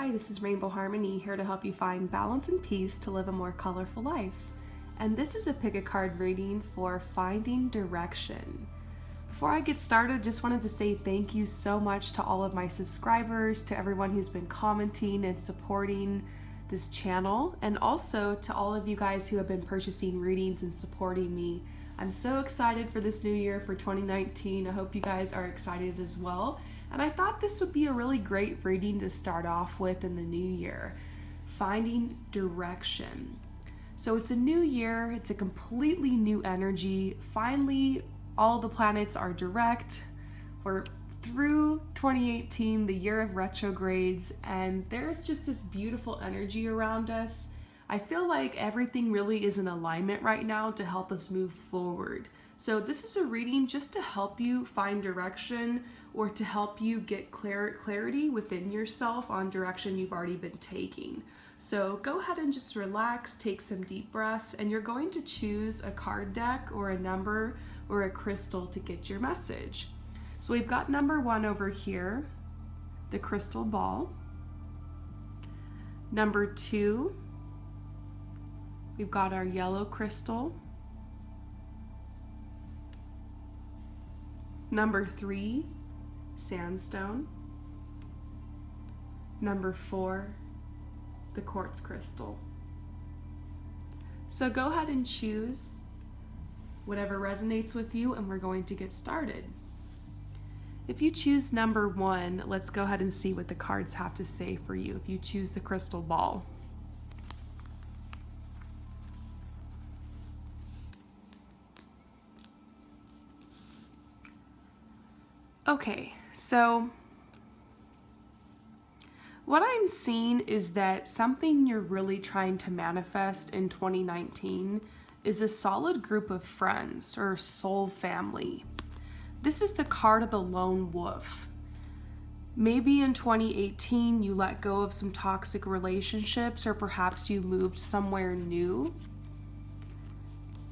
Hi, this is Rainbow Harmony, here to help you find balance and peace to live a more colorful life. And this is a pick a card reading for finding direction. Before I get started, just wanted to say thank you so much to all of my subscribers, to everyone who's been commenting and supporting this channel, and also to all of you guys who have been purchasing readings and supporting me. I'm so excited for this new year, for 2019. I hope you guys are excited as well. And I thought this would be a really great reading to start off with in the new year, finding direction. So it's a new year, it's a completely new energy. Finally, all the planets are direct. We're through 2018, the year of retrogrades, and there's just this beautiful energy around us. I feel like everything really is in alignment right now to help us move forward. So this is a reading just to help you find direction, or to help you get clarity within yourself on direction you've already been taking. So go ahead and just relax, take some deep breaths, and you're going to choose a card deck or a number or a crystal to get your message. So we've got number 1 over here, the crystal ball. Number 2, we've got our yellow crystal. Number 3, sandstone. Number 4, the quartz crystal. So go ahead and choose whatever resonates with you, and we're going to get started. If you choose number 1, let's go ahead and see what the cards have to say for you if you choose the crystal ball. Okay, so what I'm seeing is that something you're really trying to manifest in 2019 is a solid group of friends or soul family. This is the card of the lone wolf. Maybe in 2018 you let go of some toxic relationships, or perhaps you moved somewhere new.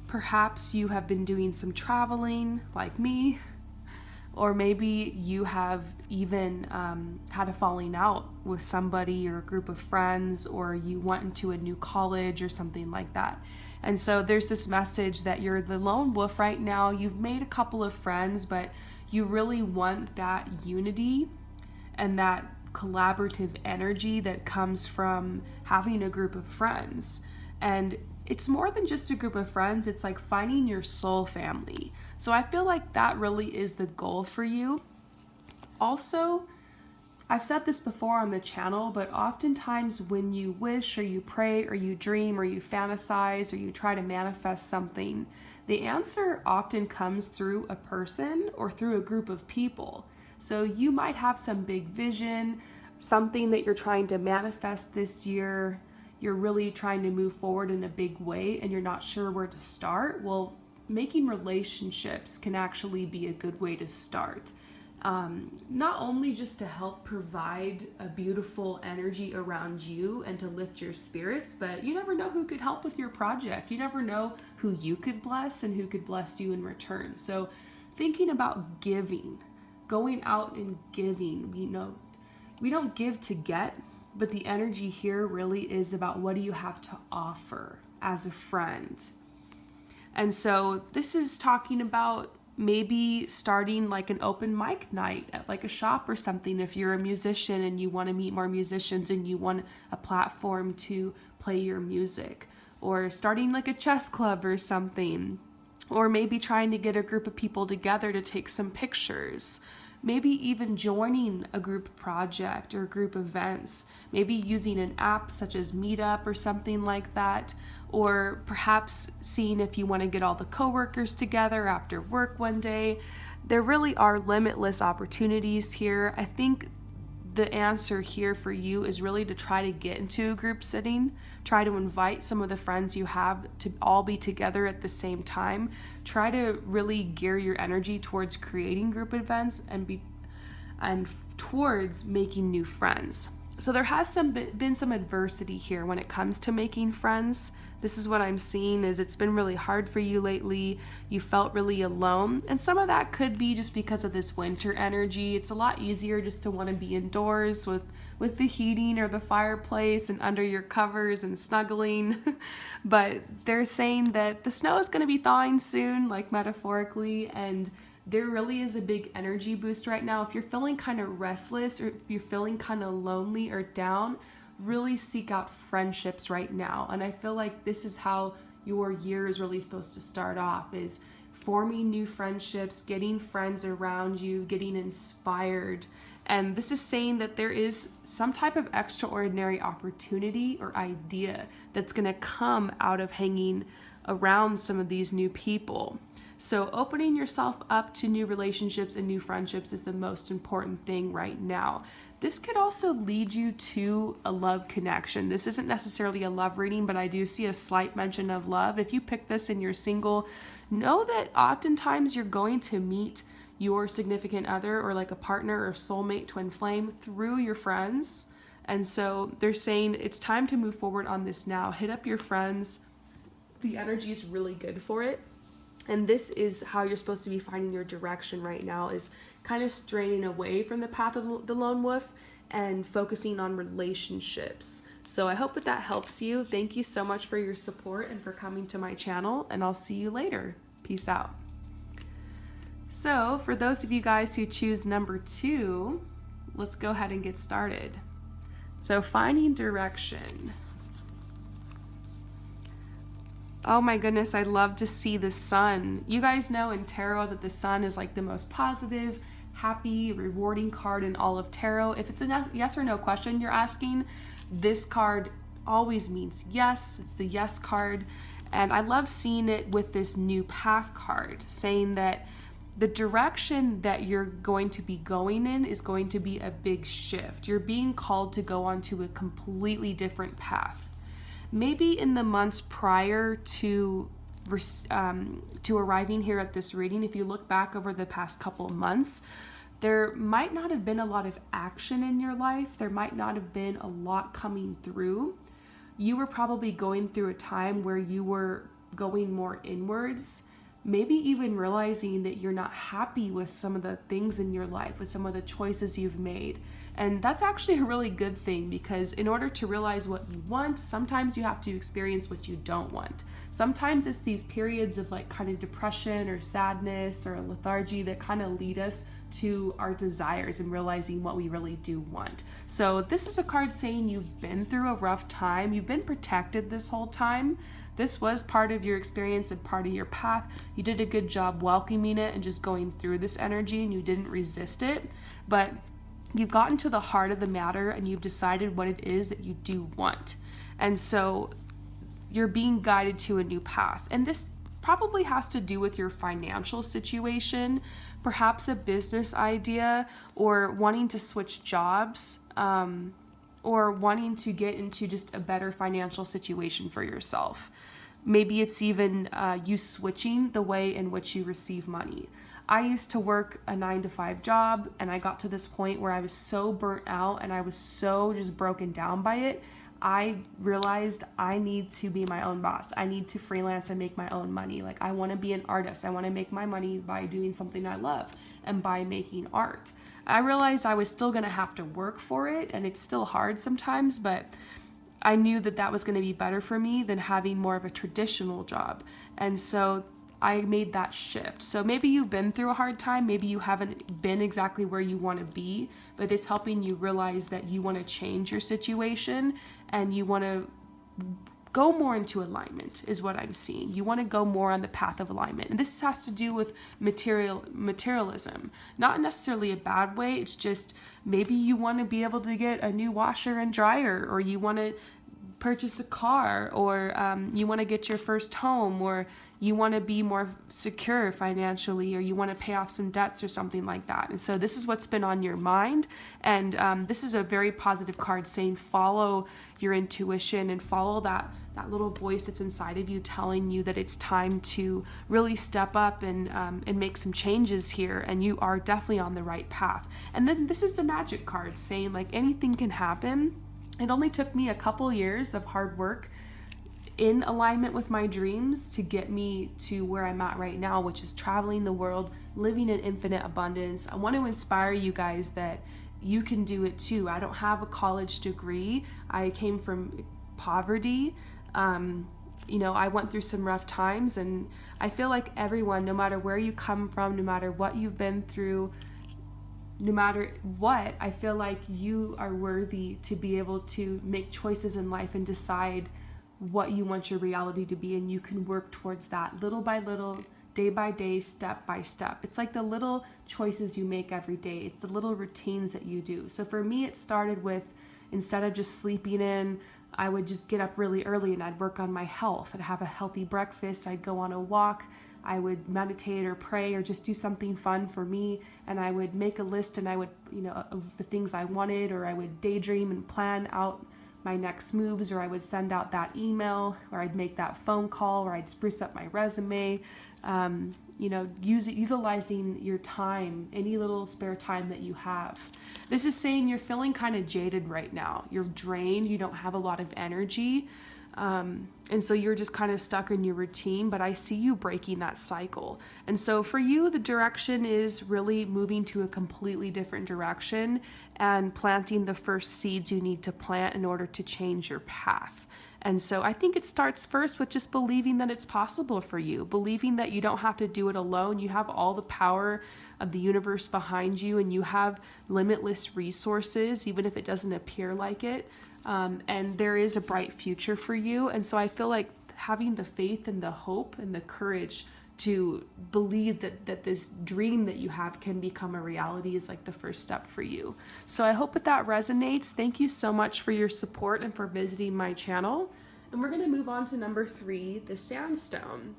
Perhaps you have been doing some traveling like me. Or maybe you have even had a falling out with somebody or a group of friends, or you went into a new college or something like that. And so there's this message that you're the lone wolf right now. You've made a couple of friends, but you really want that unity and that collaborative energy that comes from having a group of friends. And it's more than just a group of friends, it's like finding your soul family. So I feel like that really is the goal for you. Also, I've said this before on the channel, but oftentimes when you wish or you pray or you dream or you fantasize or you try to manifest something, the answer often comes through a person or through a group of people. So you might have some big vision, something that you're trying to manifest this year. You're really trying to move forward in a big way and you're not sure where to start. Well, making relationships can actually be a good way to start. Not only just to help provide a beautiful energy around you and to lift your spirits, but you never know who could help with your project. You never know who you could bless and who could bless you in return. So thinking about giving, going out and giving, we don't give to get, but the energy here really is about what do you have to offer as a friend. And so this is talking about maybe starting like an open mic night at like a shop or something if you're a musician and you want to meet more musicians and you want a platform to play your music, or starting like a chess club or something, or maybe trying to get a group of people together to take some pictures. Maybe even joining a group project or group events, maybe using an app such as Meetup or something like that, or perhaps seeing if you want to get all the coworkers together after work one day. There really are limitless opportunities here. I think the answer here for you is really to try to get into a group setting, try to invite some of the friends you have to all be together at the same time. Try to really gear your energy towards creating group events and towards making new friends. So there has been some adversity here when it comes to making friends. This is what I'm seeing, is it's been really hard for you lately. You felt really alone. And some of that could be just because of this winter energy. It's a lot easier just to want to be indoors with the heating or the fireplace and under your covers and snuggling. But they're saying that the snow is going to be thawing soon, like metaphorically, and there really is a big energy boost right now. If you're feeling kind of restless or if you're feeling kind of lonely or down, really seek out friendships right now. And I feel like this is how your year is really supposed to start off, is forming new friendships, getting friends around you, getting inspired. And this is saying that there is some type of extraordinary opportunity or idea that's going to come out of hanging around some of these new people. So opening yourself up to new relationships and new friendships is the most important thing right now. This could also lead you to a love connection. This isn't necessarily a love reading, but I do see a slight mention of love. If you pick this and you're single, know that oftentimes you're going to meet your significant other or like a partner or soulmate, twin flame, through your friends. And so they're saying it's time to move forward on this now. Hit up your friends. The energy is really good for it. And this is how you're supposed to be finding your direction right now, is kind of straying away from the path of the lone wolf and focusing on relationships. So I hope that helps you. Thank you so much for your support and for coming to my channel, and I'll see you later. Peace out. So for those of you guys who choose number 2, let's go ahead and get started. So finding direction. Oh my goodness, I love to see the sun. You guys know in tarot that the sun is like the most positive, happy, rewarding card in all of tarot. If it's a yes or no question you're asking, this card always means yes. It's the yes card. And I love seeing it with this new path card, saying that the direction that you're going to be going in is going to be a big shift. You're being called to go onto a completely different path. Maybe in the months prior to arriving here at this reading, if you look back over the past couple months, there might not have been a lot of action in your life. There might not have been a lot coming through. You were probably going through a time where you were going more inwards, maybe even realizing that you're not happy with some of the things in your life, with some of the choices you've made. And that's actually a really good thing, because in order to realize what you want, sometimes you have to experience what you don't want. Sometimes it's these periods of like kind of depression or sadness or lethargy that kind of lead us to our desires and realizing what we really do want. So this is a card saying you've been through a rough time. You've been protected this whole time. This was part of your experience and part of your path. You did a good job welcoming it and just going through this energy, and you didn't resist it. But you've gotten to the heart of the matter and you've decided what it is that you do want. And so you're being guided to a new path. And this probably has to do with your financial situation, perhaps a business idea, or wanting to switch jobs, or wanting to get into just a better financial situation for yourself. Maybe it's even you switching the way in which you receive money. I used to work a 9-to-5 job, and I got to this point where I was so burnt out and I was so just broken down by it. I realized I need to be my own boss. I need to freelance and make my own money. Like, I want to be an artist. I want to make my money by doing something I love and by making art. I realized I was still going to have to work for it, and it's still hard sometimes, but I knew that that was going to be better for me than having more of a traditional job. And so I made that shift. So maybe you've been through a hard time. Maybe you haven't been exactly where you want to be, but it's helping you realize that you want to change your situation and you want to go more into alignment, is what I'm seeing. You want to go more on the path of alignment. And this has to do with materialism. Not necessarily a bad way. It's just maybe you want to be able to get a new washer and dryer, or you want to purchase a car, or you want to get your first home, or you want to be more secure financially, or you want to pay off some debts or something like that. And so this is what's been on your mind. And this is a very positive card saying follow your intuition and follow that little voice that's inside of you telling you that it's time to really step up and make some changes here, and you are definitely on the right path. And then this is the magic card saying like anything can happen. It only took me a couple years of hard work in alignment with my dreams to get me to where I'm at right now, which is traveling the world, living in infinite abundance. I want to inspire you guys that you can do it too. I don't have a college degree. I came from poverty. I went through some rough times, and I feel like everyone, no matter where you come from, no matter what you've been through, no matter what, I feel like you are worthy to be able to make choices in life and decide what you want your reality to be, and you can work towards that little by little, day by day, step by step. It's like the little choices you make every day. It's the little routines that you do. So for me, it started with, instead of just sleeping in, I would just get up really early and I'd work on my health. I'd have a healthy breakfast. I'd go on a walk. I would meditate or pray or just do something fun for me. And I would make a list, and I would, of the things I wanted, or I would daydream and plan out my next moves, or I would send out that email, or I'd make that phone call, or I'd spruce up my resume. Utilizing your time, any little spare time that you have. This is saying you're feeling kind of jaded right now. You're drained. You don't have a lot of energy. And so you're just kind of stuck in your routine, but I see you breaking that cycle. And so for you, the direction is really moving to a completely different direction and planting the first seeds you need to plant in order to change your path. And so I think it starts first with just believing that it's possible for you, believing that you don't have to do it alone. You have all the power of the universe behind you, and you have limitless resources, even if it doesn't appear like it. And there is a bright future for you. And so I feel like having the faith and the hope and the courage to believe that this dream that you have can become a reality is like the first step for you. So I hope that resonates. Thank you so much for your support and for visiting my channel. And we're going to move on to number 3, the Sandstone.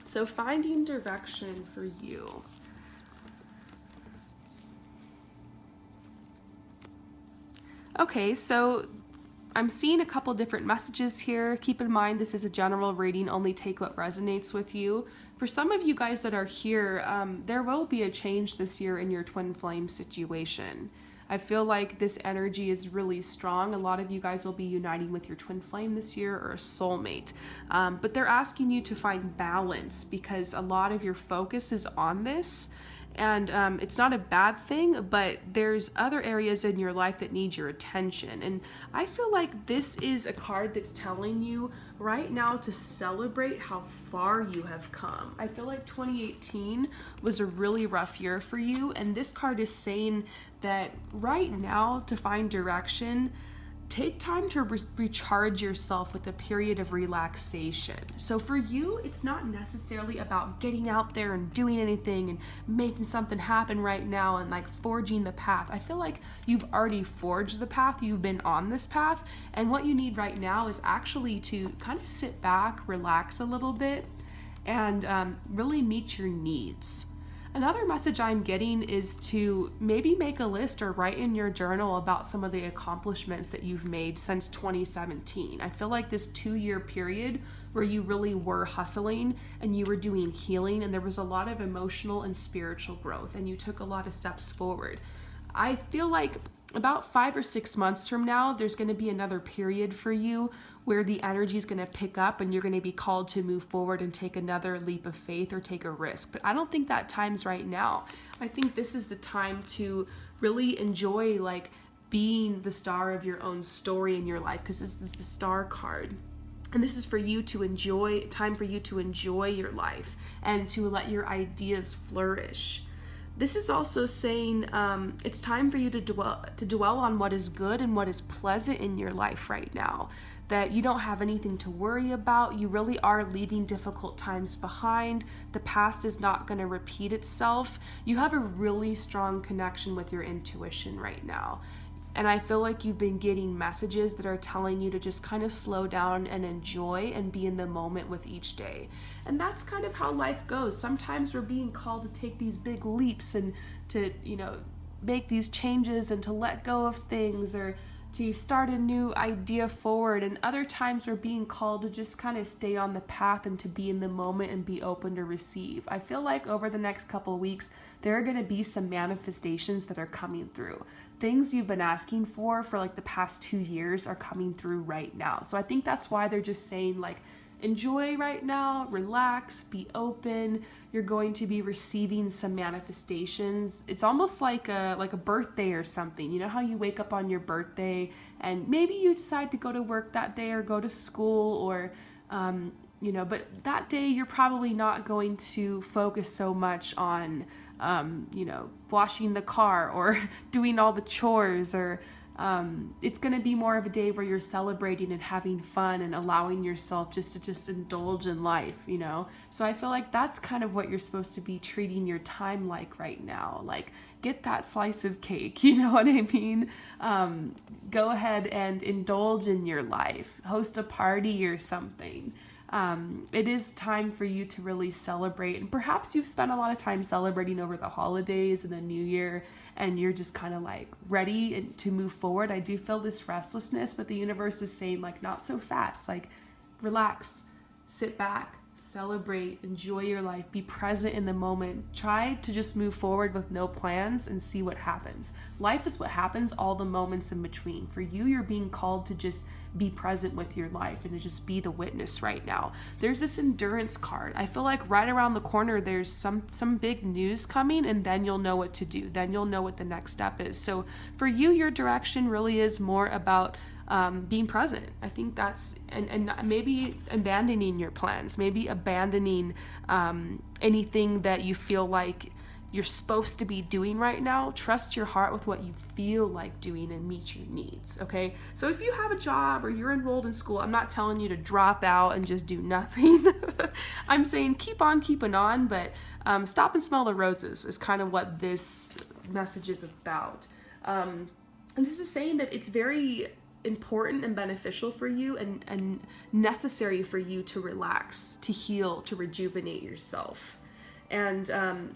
So finding direction for you. Okay, so I'm seeing a couple different messages here. Keep in mind, this is a general reading. Only take what resonates with you. For some of you guys that are here, there will be a change this year in your twin flame situation. I feel like this energy is really strong. A lot of you guys will be uniting with your twin flame this year, or a soulmate. But they're asking you to find balance, because a lot of your focus is on this. And it's not a bad thing, but there's other areas in your life that need your attention. And I feel like this is a card that's telling you right now to celebrate how far you have come. I feel like 2018 was a really rough year for you. And this card is saying that right now, to find direction, take time to recharge yourself with a period of relaxation. So for you, it's not necessarily about getting out there and doing anything and making something happen right now and like forging the path. I feel like you've already forged the path. You've been on this path. And what you need right now is actually to kind of sit back, relax a little bit, and really meet your needs. Another message I'm getting is to maybe make a list or write in your journal about some of the accomplishments that you've made since 2017. I feel like this 2-year period where you really were hustling and you were doing healing, and there was a lot of emotional and spiritual growth, and you took a lot of steps forward. I feel like about 5 or 6 months from now, there's going to be another period for you where the energy is going to pick up and you're going to be called to move forward and take another leap of faith or take a risk. But I don't think that time's right now. I think this is the time to really enjoy like being the star of your own story in your life, because this is the Star card. And this is for you to enjoy, time for you to enjoy your life and to let your ideas flourish. This is also saying it's time for you to dwell on what is good and what is pleasant in your life right now. That you don't have anything to worry about. You really are leaving difficult times behind. The past is not going to repeat itself. You have a really strong connection with your intuition right now. And I feel like you've been getting messages that are telling you to just kind of slow down and enjoy and be in the moment with each day. And that's kind of how life goes. Sometimes we're being called to take these big leaps and to, make these changes and to let go of things, or to start a new idea forward. And other times we're being called to just kind of stay on the path and to be in the moment and be open to receive. I feel like over the next couple of weeks, there are going to be some manifestations that are coming through. Things you've been asking for like the past 2 years are coming through right now. So I think that's why they're just saying, like, enjoy right now, relax, be open. You're going to be receiving some manifestations. It's almost like a birthday or something. You know how you wake up on your birthday and maybe you decide to go to work that day or go to school, or but that day you're probably not going to focus so much on washing the car or doing all the chores, or it's going to be more of a day where you're celebrating and having fun and allowing yourself to indulge in life, So I feel like that's kind of what you're supposed to be treating your time like right now. Like, get that slice of cake, you know what I mean? Go ahead and indulge in your life. Host a party or something. It is time for you to really celebrate, and perhaps you've spent a lot of time celebrating over the holidays and the new year, and you're just kind of like ready to move forward. I do feel this restlessness, but the universe is saying, like, not so fast, like, relax, sit back, celebrate, enjoy your life, be present in the moment. Try to just move forward with no plans and see what happens. Life is what happens, all the moments in between. For you, you're being called to just be present with your life and to just be the witness right now. There's this endurance card. I feel like right around the corner there's some big news coming, and then you'll know what to do. Then you'll know what the next step is. So for you, your direction really is more about being present. I think that's, and maybe abandoning your plans, maybe abandoning anything that you feel like you're supposed to be doing right now. Trust your heart with what you feel like doing and meet your needs, okay? So if you have a job or you're enrolled in school, I'm not telling you to drop out and just do nothing. I'm saying keep on keeping on, but stop and smell the roses is kind of what this message is about. And this is saying that it's very important and beneficial for you and necessary for you to relax, to heal, to rejuvenate yourself. And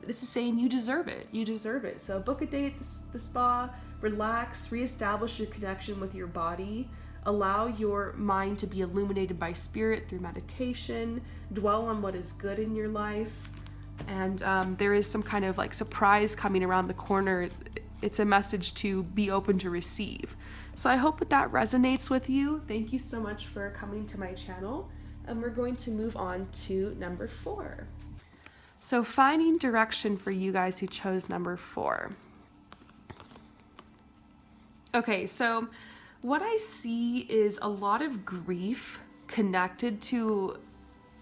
this is saying you deserve it. You deserve it. So book a day at the spa, relax, reestablish your connection with your body, allow your mind to be illuminated by spirit through meditation, dwell on what is good in your life. And there is some kind of like surprise coming around the corner. It's a message to be open to receive. So I hope that resonates with you. Thank you so much for coming to my channel. And we're going to move on to number 4. So finding direction for you guys who chose number 4. Okay, so what I see is a lot of grief connected to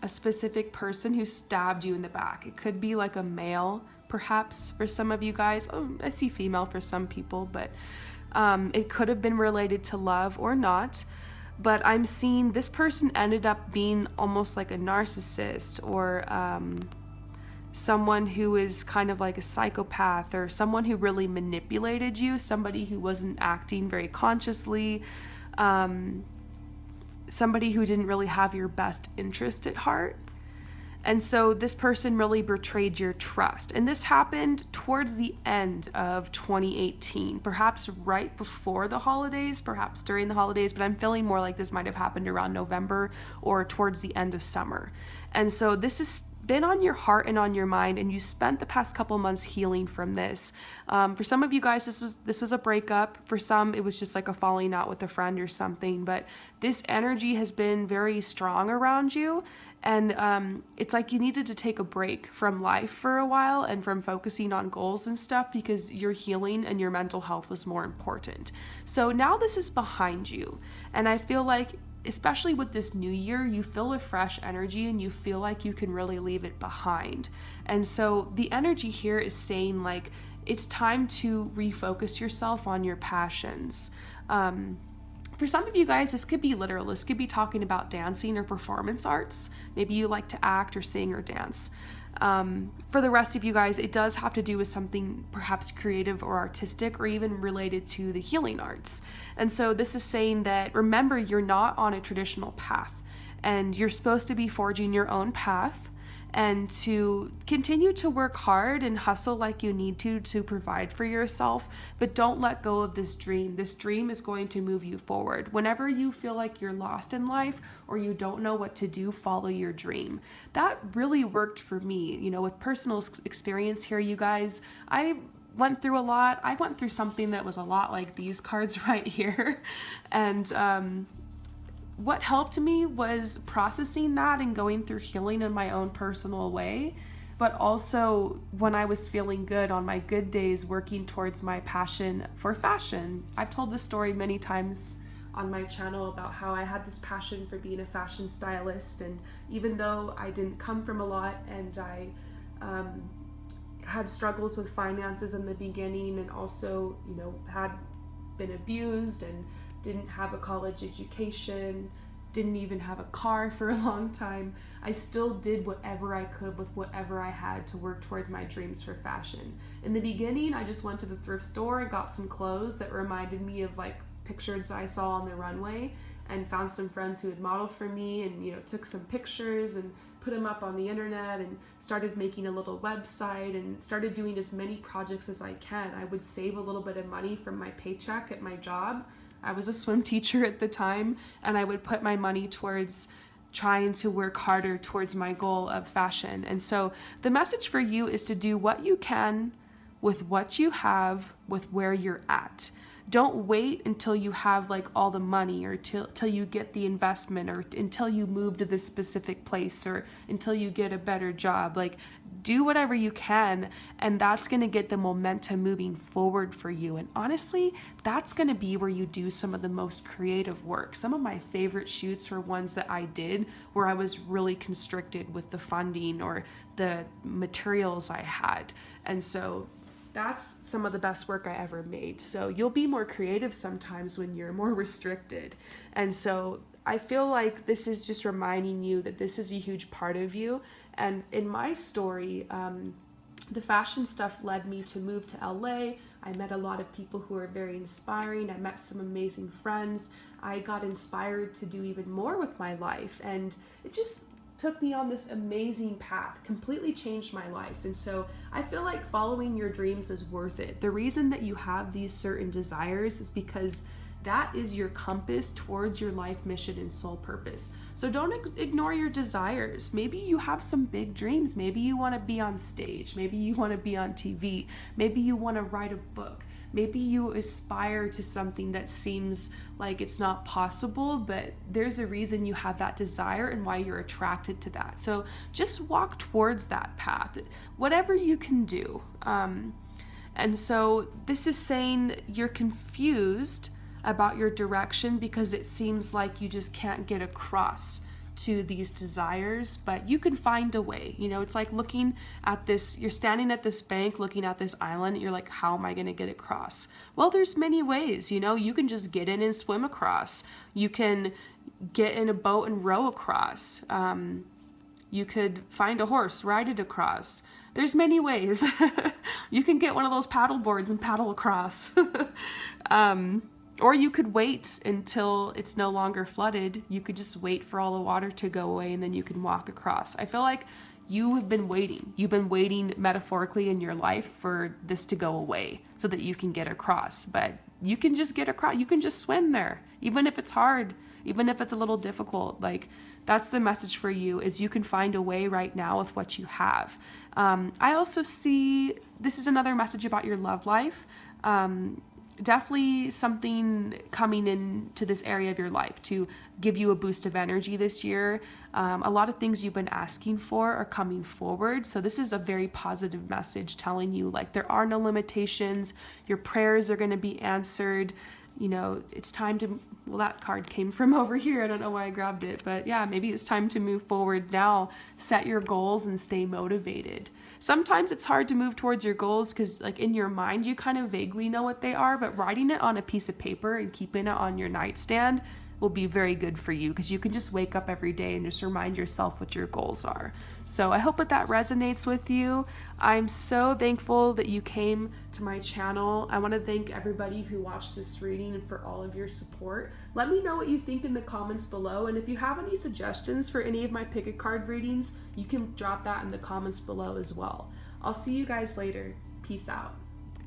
a specific person who stabbed you in the back. It could be like a male, perhaps, for some of you guys. Oh, I see female for some people, but it could have been related to love or not. But I'm seeing this person ended up being almost like a narcissist, or someone who is kind of like a psychopath, or someone who really manipulated you, somebody who wasn't acting very consciously, somebody who didn't really have your best interest at heart. And so this person really betrayed your trust. And this happened towards the end of 2018, perhaps right before the holidays, perhaps during the holidays, but I'm feeling more like this might have happened around November or towards the end of summer. And so this has been on your heart and on your mind, and you spent the past couple months healing from this. For some of you guys, this was a breakup. For some, it was just like a falling out with a friend or something, but this energy has been very strong around you. And it's like you needed to take a break from life for a while and from focusing on goals and stuff, because your healing and your mental health was more important. So now this is behind you. And I feel like, especially with this new year, you feel a fresh energy and you feel like you can really leave it behind. And so the energy here is saying, like, it's time to refocus yourself on your passions. For some of you guys, this could be literal. This could be talking about dancing or performance arts. Maybe you like to act or sing or dance. For the rest of you guys, it does have to do with something perhaps creative or artistic or even related to the healing arts. And so this is saying that, remember, you're not on a traditional path and you're supposed to be forging your own path and to continue to work hard and hustle like you need to provide for yourself, but don't let go of this dream. This dream is going to move you forward. Whenever you feel like you're lost in life or you don't know what to do, follow your dream. That really worked for me, with personal experience here, you guys. I went through a lot. I went through something that was a lot like these cards right here. And what helped me was processing that and going through healing in my own personal way, but also when I was feeling good on my good days, working towards my passion for fashion. I've told this story many times on my channel about how I had this passion for being a fashion stylist, and even though I didn't come from a lot and I had struggles with finances in the beginning and also, had been abused and didn't have a college education, didn't even have a car for a long time, I still did whatever I could with whatever I had to work towards my dreams for fashion. In the beginning, I just went to the thrift store and got some clothes that reminded me of like pictures I saw on the runway, and found some friends who had modeled for me and, took some pictures and put them up on the internet and started making a little website and started doing as many projects as I can. I would save a little bit of money from my paycheck at my job. I was a swim teacher at the time, and I would put my money towards trying to work harder towards my goal of fashion. And so the message for you is to do what you can with what you have, with where you're at. Don't wait until you have like all the money, or till you get the investment, or until you move to this specific place, or until you get a better job. Like, do whatever you can, and that's going to get the momentum moving forward for you. And honestly, that's going to be where you do some of the most creative work. Some of my favorite shoots were ones that I did where I was really constricted with the funding or the materials I had. And so that's some of the best work I ever made. So you'll be more creative sometimes when you're more restricted. And so I feel like this is just reminding you that this is a huge part of you. And in my story, the fashion stuff led me to move to LA. I met a lot of people who are very inspiring. I met some amazing friends. I got inspired to do even more with my life. And it just took me on this amazing path, completely changed my life. And so I feel like following your dreams is worth it. The reason that you have these certain desires is because that is your compass towards your life mission and soul purpose. So don't ignore your desires. Maybe you have some big dreams. Maybe you want to be on stage. Maybe you want to be on TV. Maybe you want to write a book. Maybe you aspire to something that seems like it's not possible, but there's a reason you have that desire and why you're attracted to that. So just walk towards that path, whatever you can do. And so this is saying you're confused about your direction because it seems like you just can't get across to these desires, but you can find a way. It's like looking at this, you're standing at this bank looking at this island, and you're like, how am I going to get across? Well, there's many ways. You can just get in and swim across. You can get in a boat and row across. You could find a horse, ride it across. There's many ways. You can get one of those paddle boards and paddle across. Or you could wait until it's no longer flooded. You could just wait for all the water to go away, and then you can walk across. I feel like you have been waiting. You've been waiting metaphorically in your life for this to go away so that you can get across. But you can just get across. You can just swim there, even if it's hard, even if it's a little difficult. Like, that's the message for you, is you can find a way right now with what you have. I also see, this is another message about your love life. Definitely something coming into this area of your life to give you a boost of energy this year. A lot of things you've been asking for are coming forward. So this is a very positive message telling you like there are no limitations. Your prayers are going to be answered. It's time to, well, that card came from over here. I don't know why I grabbed it, but yeah, maybe it's time to move forward now. Set your goals and stay motivated. Sometimes it's hard to move towards your goals because like in your mind, you kind of vaguely know what they are, but writing it on a piece of paper and keeping it on your nightstand, will be very good for you, because you can just wake up every day and just remind yourself what your goals are. So I hope that resonates with you. I'm so thankful that you came to my channel. I want to thank everybody who watched this reading and for all of your support. Let me know what you think in the comments below, and if you have any suggestions for any of my pick a card readings, you can drop that in the comments below as well. I'll see you guys later. Peace out.